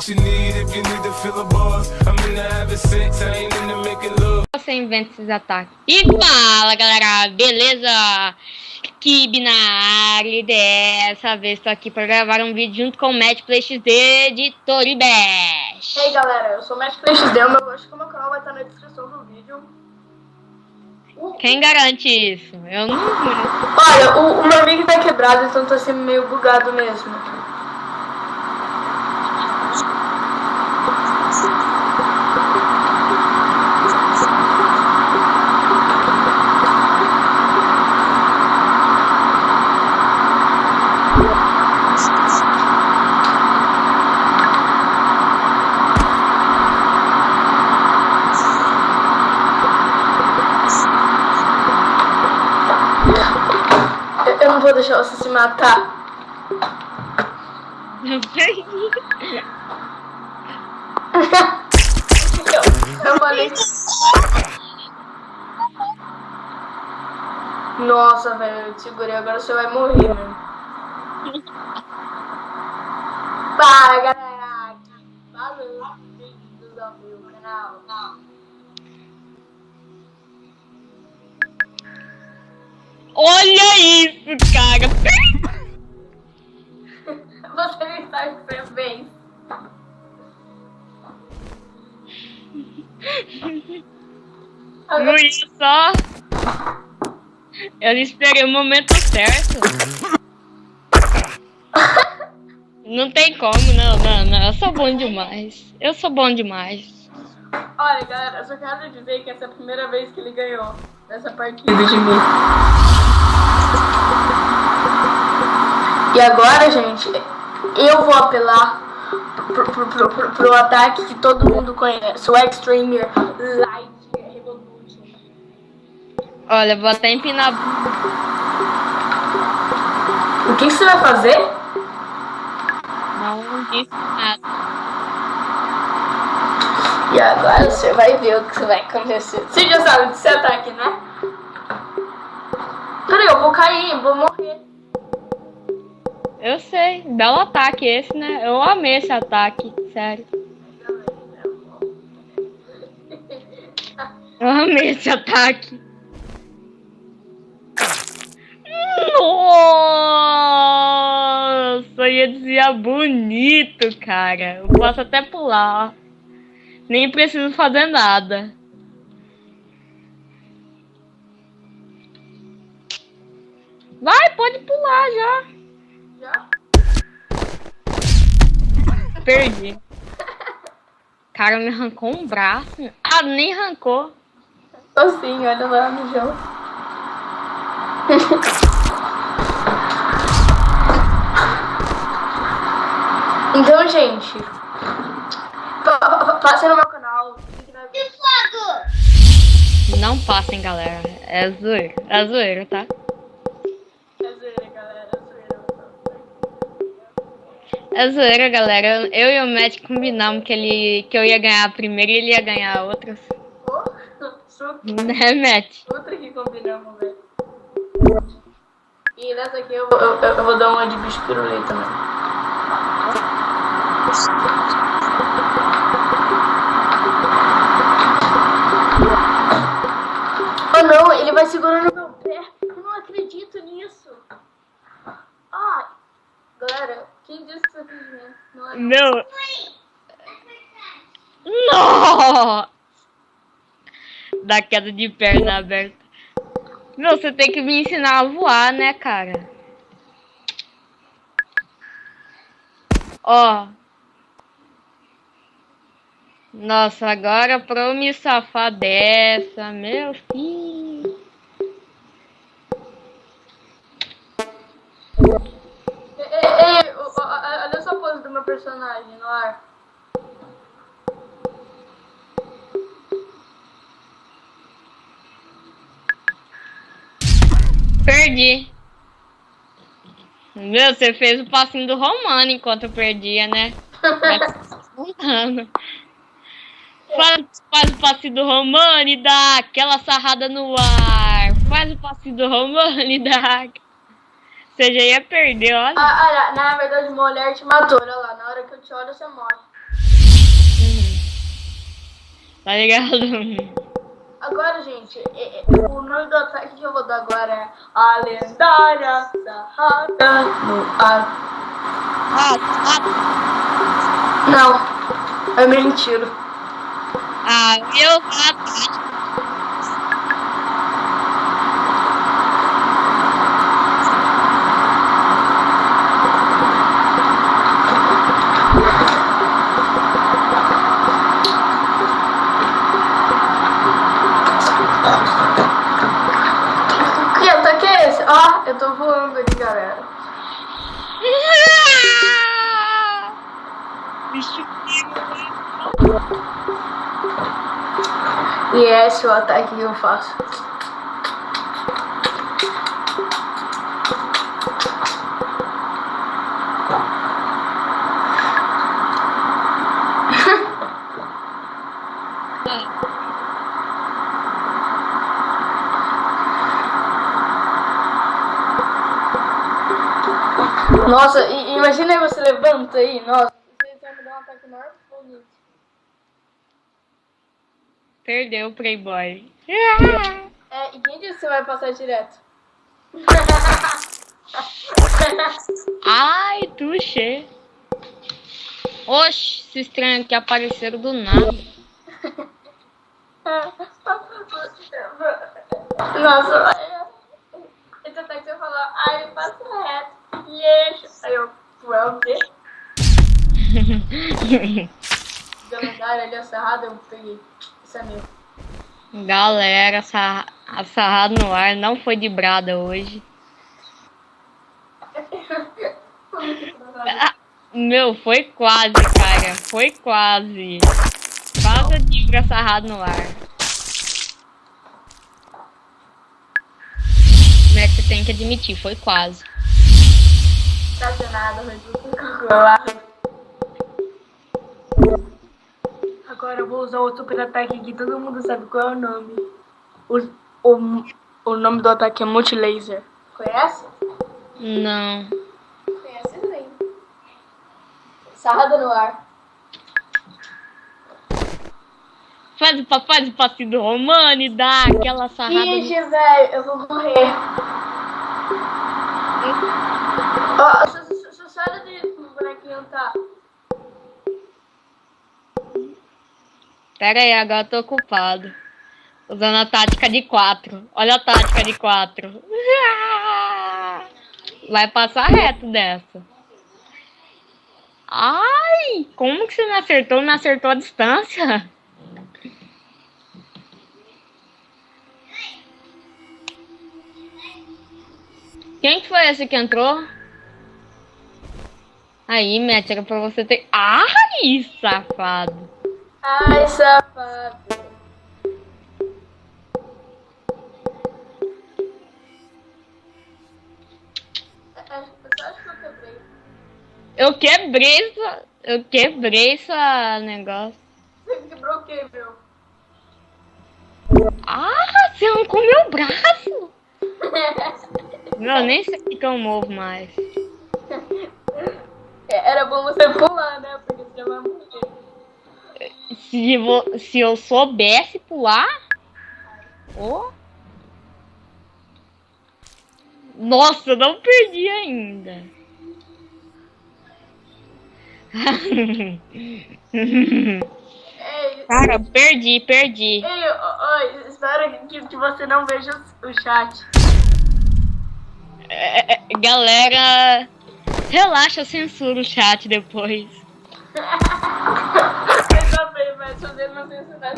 what you need if you need to feel a buzz. I'm into having sex, I ain't into making love. Você inventa esses ataques. E fala, galera, beleza? Kibe na área, e dessa vez tô aqui para gravar um vídeo junto com o Matchplay XD de Toribash. E aí galera, eu sou o Matchplay XD, o meu canal vai estar na descrição do vídeo. Quem garante isso? Eu não juro. Olha, o meu link tá quebrado, então tá sendo meio bugado mesmo. Eu não vou deixar você se matar. Não perdi. Eu falei. Nossa, velho, eu te segurei, agora você vai morrer, né? Para, galera. Valeu. Bem-vindos ao meu canal. Olha isso, cara. Você me faz bem. Não ia só. Eu esperei o momento certo. Não tem como, não. Eu sou bom demais. Olha, galera, eu só quero dizer que essa é a primeira vez que ele ganhou nessa partida de mim. E agora, gente, eu vou apelar pro ataque que todo mundo conhece, o Extreme Light Revolution. Olha, vou até empinar. O que você vai fazer? Não disse nada. E agora você vai ver o que vai acontecer. Você já sabe desse ataque, né? Peraí, eu vou cair, eu vou morrer. Eu sei, belo ataque esse, né? Eu amei esse ataque, sério. Eu amei esse ataque. Nossa, ia desviar bonito, cara. Eu posso até pular. Nem preciso fazer nada. Vai, pode pular já. Já? Perdi. Cara, me arrancou um braço. Ah, nem arrancou. Assim, olha lá no chão. Então, gente, passem no meu canal. Não passem, galera. É zoeira, tá? É zoeira, galera. Eu e o Matt combinamos que eu ia ganhar a primeira e ele ia ganhar a outra. Né, Matt? Outra que combinamos, velho. E nessa aqui eu vou dar uma de bicho pirulê também. Oh não, ele vai segurando meu pé. Eu não acredito nisso. Ah, galera, quem disse que eu acredito? Não é Não. Não! Da queda de perna aberta. Meu, você tem que me ensinar a voar, né, cara? Ó. Nossa, agora pra eu me safar dessa, meu filho. Ei, olha só a pose do meu personagem no ar. Perdi. Meu, você fez o passinho do Romano enquanto eu perdia, né? Faz o passinho do Romano e dá aquela sarrada no ar. Faz o passinho do Romano e dá. Você já ia perder, olha. Olha, na verdade, uma mulher te matou, olha lá. Na hora que eu te olho, você morre. Tá ligado? Agora, gente, o nome do ataque que eu vou dar agora é a lendária sarrada no ar. Não, é mentira. Meu gato. Que ataque é esse? Ah, eu tô voando ali, galera. Bicho. E esse é o ataque que eu faço. Nossa, imagina aí você levanta aí, nossa. Você vai me dar um ataque maior bonito. Perdeu o Playboy. E quem disse que você vai passar direto? Ai, tuxê. Oxi, esses estranhos que apareceram do nada. Nossa, esse ataque você falou, ai, ele passa reto. Yes. Aí eu, tu é o quê? Da lendária ali, a sarrada, eu peguei. Isso é meu. Galera, a sarrada no ar não foi de brada hoje. Meu, foi quase, cara. Foi quase. Quase eu tive a sarrada no ar. Como é que você tem que admitir? Foi quase. Tá de nada, mas agora eu vou usar o super ataque aqui, todo mundo sabe qual é o nome. O nome do ataque é Multilaser. Conhece? Não. Conhece sim. Sarrada no ar. Faz o passinho do Romano e dá aquela sarrada. Ixi, velho, eu vou morrer. Ó, só sai de bonequinho, tá? Pera aí, agora eu tô ocupado. Usando a tática de 4. Olha a tática de 4. Vai passar reto dessa. Ai, como que você não acertou? Não acertou a distância? Quem que foi esse que entrou? Aí, Matt, era pra você ter... Ai, safado. Ai, safado. Eu quebrei esse negócio. Você quebrou o quê, meu? Ah, você arrancou meu braço. Meu, nem sei o que eu movo mais. Era bom você pular, né? Porque você vai morrer. Se eu soubesse pular... Oh. Nossa, eu não perdi ainda. Ei, Cara, perdi. Ei, espero que você não veja o chat. Galera, relaxa, eu censuro o chat depois. Eu também, mas fazendo não censurar.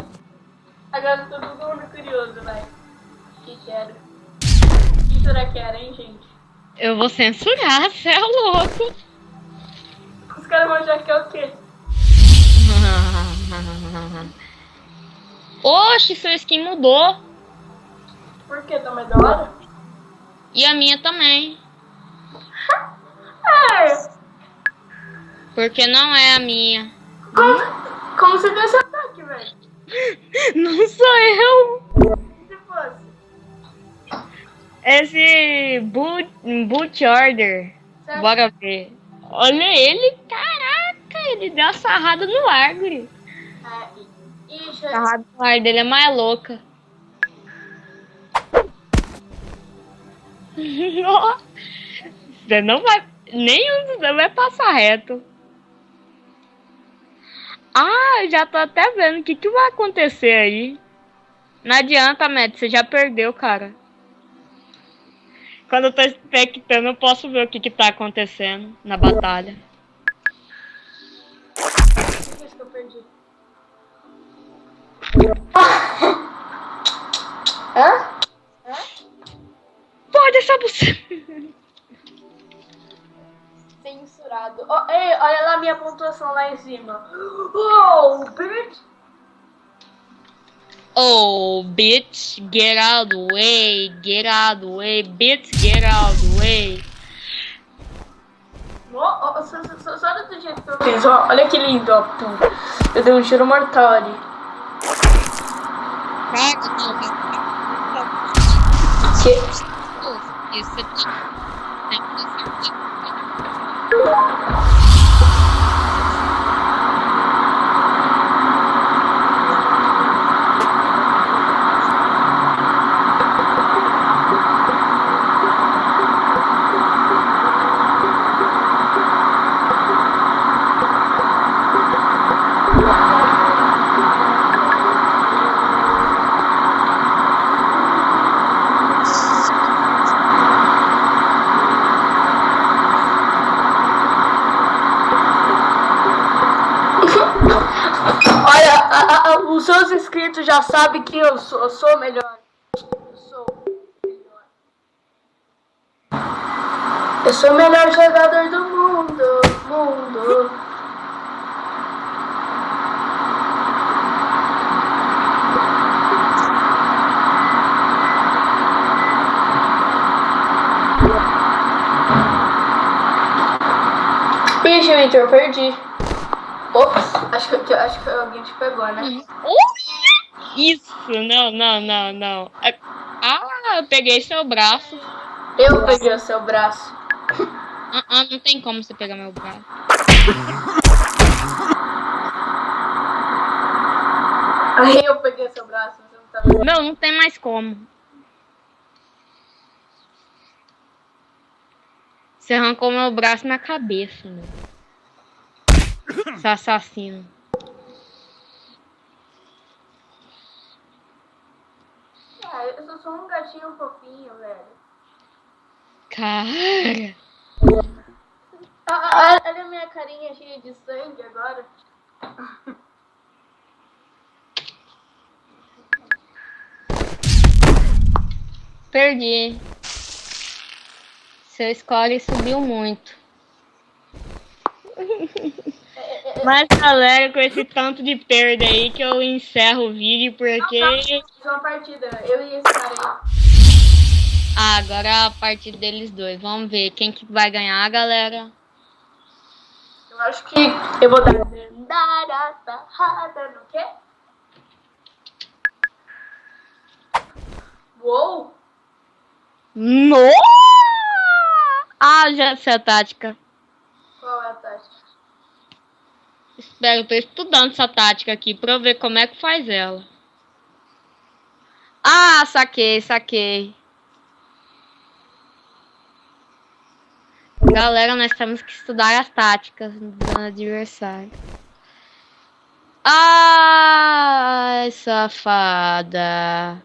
Agora todo mundo curioso, vai. O que quero? O que será que era, hein, gente? Eu vou censurar, você é louco. Os caras vão achar que é o quê? Oxe, sua skin mudou. Por que? Tá mais da hora? E a minha também. É. Porque não é a minha. Como você deu esse ataque, velho? Não sou eu. Se fosse. Esse boot order. Certo. Bora ver. Olha ele, caraca, ele deu a sarrada no ar, guri. Ixi, A radar dele é mais louca. Você não vai. Nenhum dos dois vai passar reto. Ah, eu já tô até vendo o que vai acontecer aí. Não adianta, Matt, você já perdeu, cara. Quando eu tô expectando, eu posso ver o que tá acontecendo na batalha. acho que eu perdi. Hã? Pode essa você. Censurado. Oh, ei, olha lá minha pontuação lá em cima. Oh, bitch! Oh, bitch, get out the way, bitch, get out the way. Só do jeito que eu fiz, ó, olha que lindo, ó. Pum. Eu dei um tiro mortal ali. Que? Isso Olha, os seus inscritos já sabem que eu sou melhor. Eu sou melhor. Eu sou o melhor jogador do mundo. Bicho, Victor, eu perdi. Ops, acho que alguém te pegou, né? Isso, não. Ah, eu peguei seu braço. Eu peguei o seu braço. Não tem como você pegar meu braço. Aí eu peguei o seu braço, você não tá vendo? Não tem mais como. Você arrancou meu braço na cabeça, meu. Seu assassino. Eu sou só um gatinho fofinho, velho. Cara. Olha a minha carinha cheia de sangue agora. Perdi. Seu score subiu muito. Mas galera, com esse tanto de perda aí que eu encerro o vídeo porque... Uma partida, eu e esse cara aí. Ah, agora a partida deles dois. Vamos ver quem que vai ganhar, galera. Eu acho que eu vou dar grandada, sarrada, no quê? Uou! No! Ah, já sei a tática. Qual é a tática? Espera, eu tô estudando essa tática aqui pra eu ver como é que faz ela. Ah, saquei. Galera, nós temos que estudar as táticas do adversário. Ai, safada.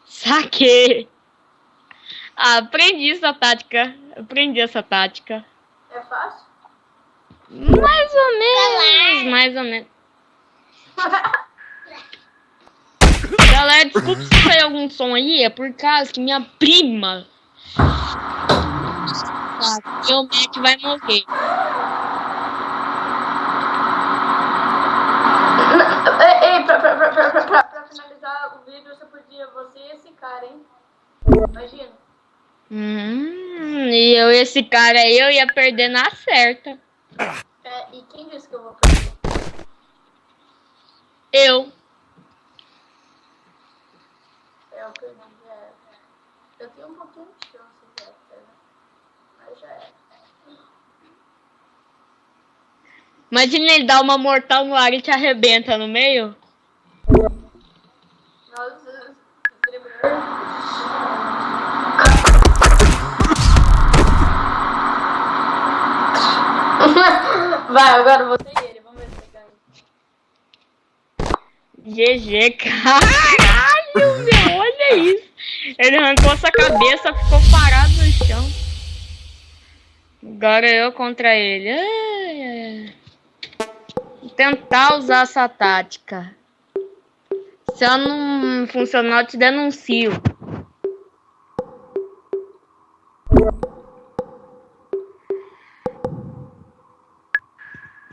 Saquei. Ah, aprendi essa tática. É fácil? Mais ou menos. Galera, desculpa se sair algum som aí, é por causa que minha prima... E o Matt vai morrer. Ei, pra finalizar o vídeo, você e esse cara, hein? Imagina. E esse cara aí, eu ia perder na certa. E quem disse que eu vou perder? Eu. Eu perdi, eu tenho um pouquinho de chance, mas já é. Imagina ele dar uma mortal no ar e te arrebenta no meio. Nossa, vai, agora você e ele. Vamos ver se você ganha. GG, caralho, meu, olha isso. Ele arrancou essa cabeça, ficou parado no chão. Agora eu contra ele. Ai, ai, ai. Vou tentar usar essa tática. Se ela não funcionar, eu te denuncio.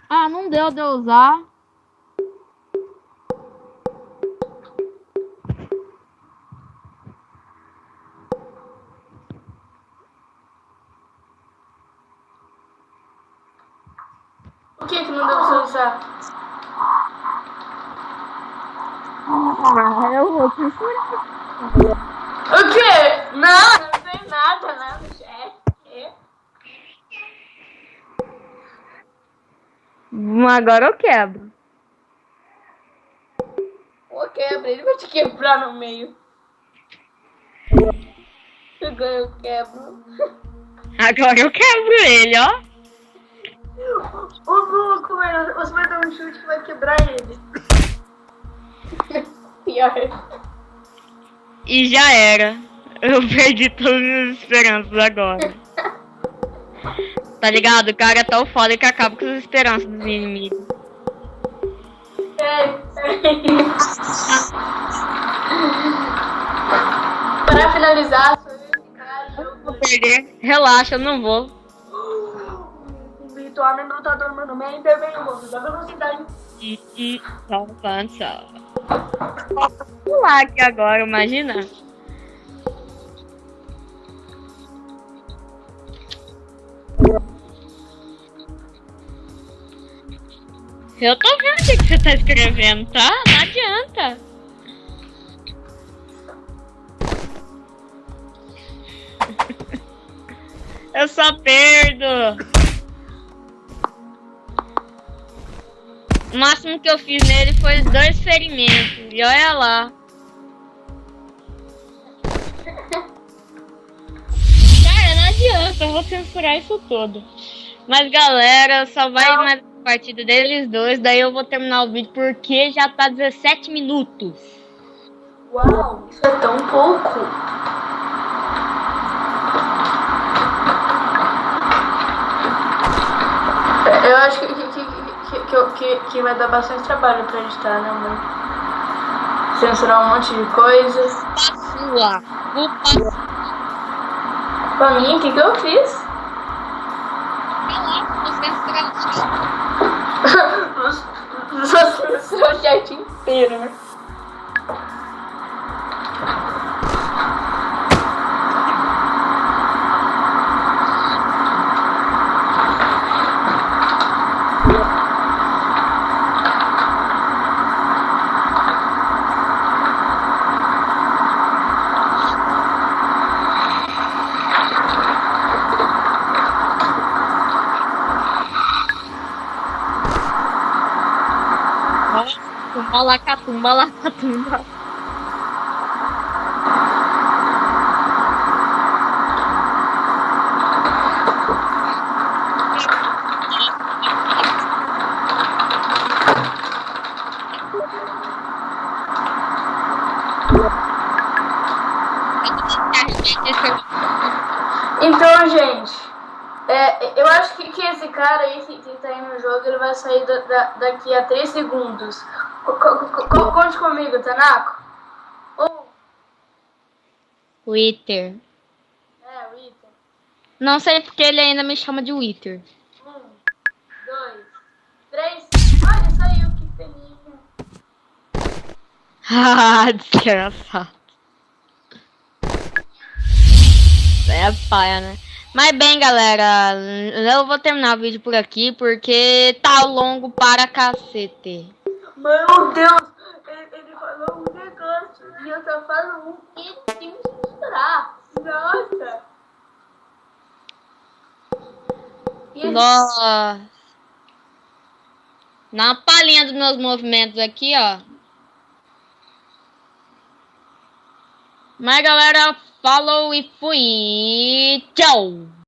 Ah, não deu de eu usar. O que não deu pra você usar? Ah, eu vou te furar. O quê? Não tem nada, não, chefe. Agora eu quebro. Ou quebra, ele vai te quebrar no meio. Agora eu quebro. Agora eu quebro ele, ó. Ô, louco, velho, você vai dar um chute que vai quebrar ele. Pior. E já era. Eu perdi todas as minhas esperanças agora. Tá ligado? O cara é tão foda que acaba com as esperanças dos inimigos. Para finalizar, sou eu esse cara e eu Vou perder. Relaxa, eu não vou. O Vitor, homem lutador, mano, meio intervém um pouco da velocidade. Só avança. Vou pular aqui agora, imagina. Eu tô vendo o que você tá escrevendo, tá? Não adianta. Eu só perdo. O máximo que eu fiz nele foi 2 ferimentos. E olha lá. Cara, não adianta. Eu vou censurar isso tudo. Mas galera, só vai mais a partida deles dois. Daí eu vou terminar o vídeo porque já tá 17 minutos. Uau, isso é tão pouco. Eu acho que vai dar bastante trabalho pra editar, né, mano? Censurar um monte de coisa. Sua. Culpa Pra mim, o que eu fiz? sua. Censurar o chat inteiro, né? Tumba, lacatumba. Então, gente, eu acho que esse cara aí que tá aí no jogo, ele vai sair daqui a 3 segundos. Conte comigo, Tanako. Wither. O Ita. Não sei porque ele ainda me chama de Wither. 1, 2, 3. Olha, saiu, que peninha. Ah, desgraçado. É paia, né? Mas bem, galera, eu vou terminar o vídeo por aqui porque tá longo para cacete. Meu Deus, ele falou um negócio e eu só falo um e tem que misturar. Nossa. Nossa. Dá uma palhinha dos meus movimentos aqui, ó. Mas galera, falou e fui. Tchau!